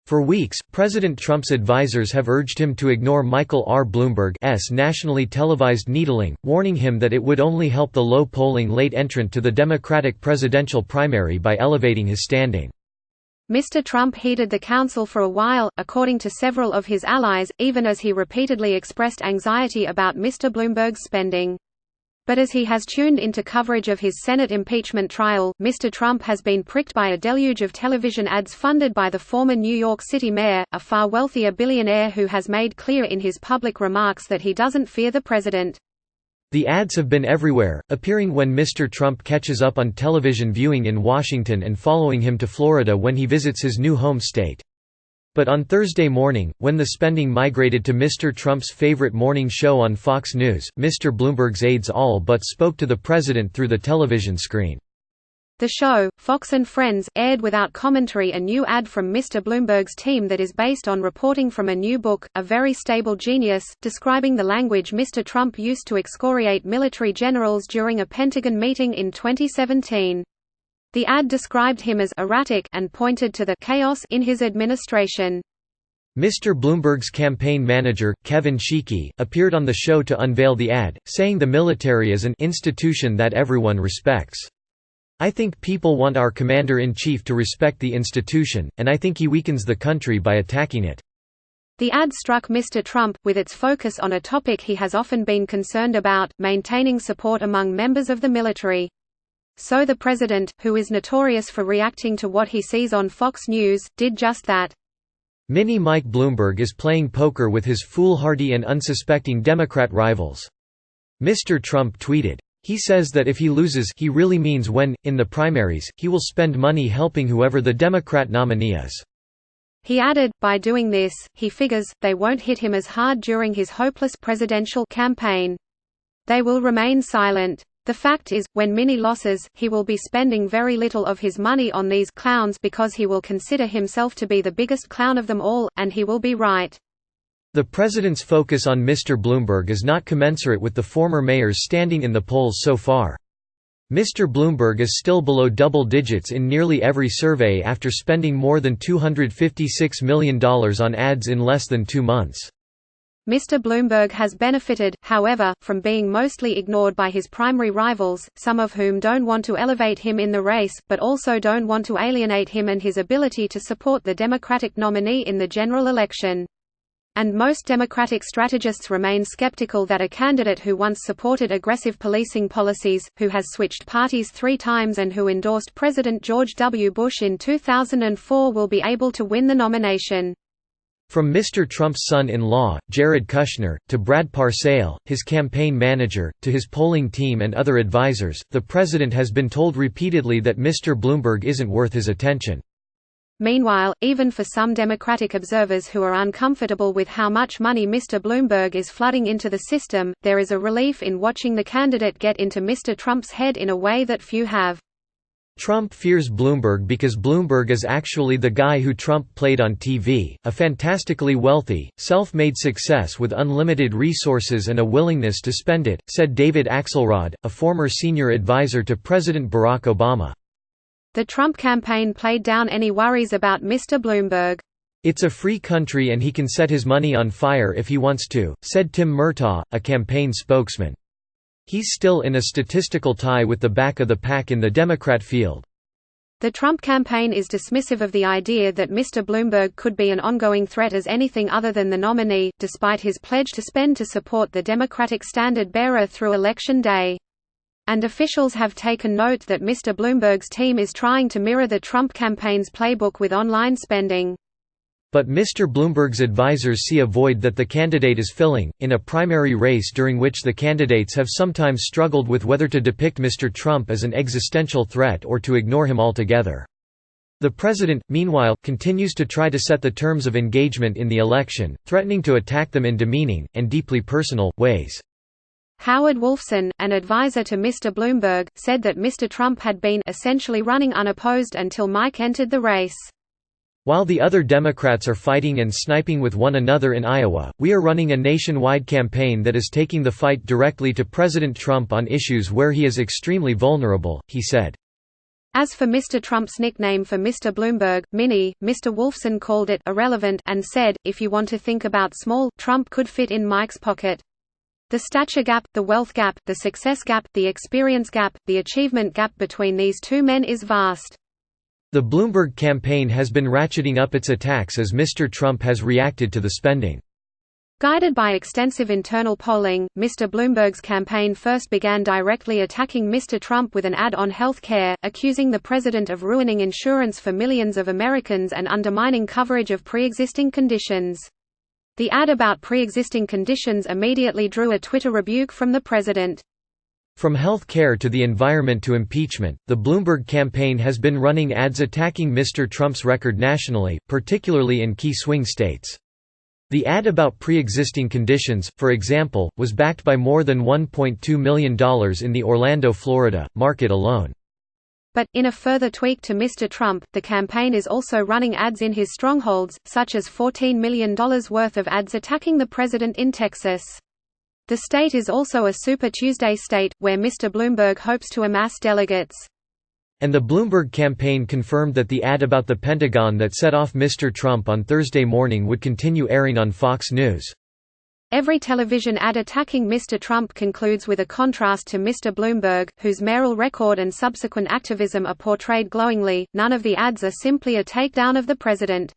For weeks, President Trump's advisers have urged him to ignore Michael R. Bloomberg's nationally televised needling, warning him that it would only help the low-polling late entrant to the Democratic presidential primary by elevating his standing. Mr. Trump heeded the counsel for a while, according to several of his allies, even as he repeatedly expressed anxiety about Mr. Bloomberg's spending. But as he has tuned into coverage of his Senate impeachment trial, Mr. Trump has been pricked by a deluge of television ads funded by the former New York City mayor, a far wealthier billionaire who has made clear in his public remarks that he doesn't fear the president. The ads have been everywhere, appearing when Mr. Trump catches up on television viewing in Washington and following him to Florida when he visits his new home state. But on Thursday morning, when the spending migrated to Mr. Trump's favorite morning show on Fox News, Mr. Bloomberg's aides all but spoke to the president through the television screen. The show, Fox and Friends, aired without commentary a new ad from Mr. Bloomberg's team that is based on reporting from a new book, A Very Stable Genius, describing the language Mr. Trump used to excoriate military generals during a Pentagon meeting in 2017. The ad described him as erratic and pointed to the chaos in his administration. Mr. Bloomberg's campaign manager, Kevin Sheekey, appeared on the show to unveil the ad, saying the military is an institution that everyone respects. I think people want our commander-in-chief to respect the institution, and I think he weakens the country by attacking it. The ad struck Mr. Trump, with its focus on a topic he has often been concerned about, maintaining support among members of the military. So the president, who is notorious for reacting to what he sees on Fox News, did just that. Mini Mike Bloomberg is playing poker with his foolhardy and unsuspecting Democrat rivals. Mr. Trump tweeted, "He says that if he loses, he really means when, in the primaries, he will spend money helping whoever the Democrat nominee is." He added, by doing this, he figures, they won't hit him as hard during his hopeless presidential campaign. They will remain silent. The fact is, when Mini loses, he will be spending very little of his money on these clowns because he will consider himself to be the biggest clown of them all, and he will be right. The president's focus on Mr. Bloomberg is not commensurate with the former mayor's standing in the polls so far. Mr. Bloomberg is still below double digits in nearly every survey after spending more than $256 million on ads in less than 2 months. Mr. Bloomberg has benefited, however, from being mostly ignored by his primary rivals, some of whom don't want to elevate him in the race, but also don't want to alienate him and his ability to support the Democratic nominee in the general election. And most Democratic strategists remain skeptical that a candidate who once supported aggressive policing policies, who has switched parties 3 times and who endorsed President George W. Bush in 2004 will be able to win the nomination. From Mr. Trump's son-in-law, Jared Kushner, to Brad Parscale, his campaign manager, to his polling team and other advisers, the president has been told repeatedly that Mr. Bloomberg isn't worth his attention. Meanwhile, even for some Democratic observers who are uncomfortable with how much money Mr. Bloomberg is flooding into the system, there is a relief in watching the candidate get into Mr. Trump's head in a way that few have. Trump fears Bloomberg because Bloomberg is actually the guy who Trump played on TV, a fantastically wealthy, self-made success with unlimited resources and a willingness to spend it, said David Axelrod, a former senior advisor to President Barack Obama. The Trump campaign played down any worries about Mr. Bloomberg. "It's a free country and he can set his money on fire if he wants to," said Tim Murtaugh, a campaign spokesman. He's still in a statistical tie with the back of the pack in the Democrat field. The Trump campaign is dismissive of the idea that Mr. Bloomberg could be an ongoing threat as anything other than the nominee, despite his pledge to spend to support the Democratic standard-bearer through Election Day. And officials have taken note that Mr. Bloomberg's team is trying to mirror the Trump campaign's playbook with online spending. But Mr. Bloomberg's advisers see a void that the candidate is filling, in a primary race during which the candidates have sometimes struggled with whether to depict Mr. Trump as an existential threat or to ignore him altogether. The president, meanwhile, continues to try to set the terms of engagement in the election, threatening to attack them in demeaning, and deeply personal, ways. Howard Wolfson, an advisor to Mr. Bloomberg, said that Mr. Trump had been essentially running unopposed until Mike entered the race. While the other Democrats are fighting and sniping with one another in Iowa, we are running a nationwide campaign that is taking the fight directly to President Trump on issues where he is extremely vulnerable, he said. As for Mr. Trump's nickname for Mr. Bloomberg, Mini, Mr. Wolfson called it irrelevant and said, "If you want to think about small, Trump could fit in Mike's pocket." The stature gap, the wealth gap, the success gap, the experience gap, the achievement gap between these two men is vast. The Bloomberg campaign has been ratcheting up its attacks as Mr. Trump has reacted to the spending. Guided by extensive internal polling, Mr. Bloomberg's campaign first began directly attacking Mr. Trump with an ad on health care, accusing the president of ruining insurance for millions of Americans and undermining coverage of pre-existing conditions. The ad about pre-existing conditions immediately drew a Twitter rebuke from the president. From health care to the environment to impeachment, the Bloomberg campaign has been running ads attacking Mr. Trump's record nationally, particularly in key swing states. The ad about pre-existing conditions, for example, was backed by more than $1.2 million in the Orlando, Florida, market alone. But, in a further tweak to Mr. Trump, the campaign is also running ads in his strongholds, such as $14 million worth of ads attacking the president in Texas. The state is also a Super Tuesday state, where Mr. Bloomberg hopes to amass delegates. And the Bloomberg campaign confirmed that the ad about the Pentagon that set off Mr. Trump on Thursday morning would continue airing on Fox News. Every television ad attacking Mr. Trump concludes with a contrast to Mr. Bloomberg, whose mayoral record and subsequent activism are portrayed glowingly. None of the ads are simply a takedown of the president.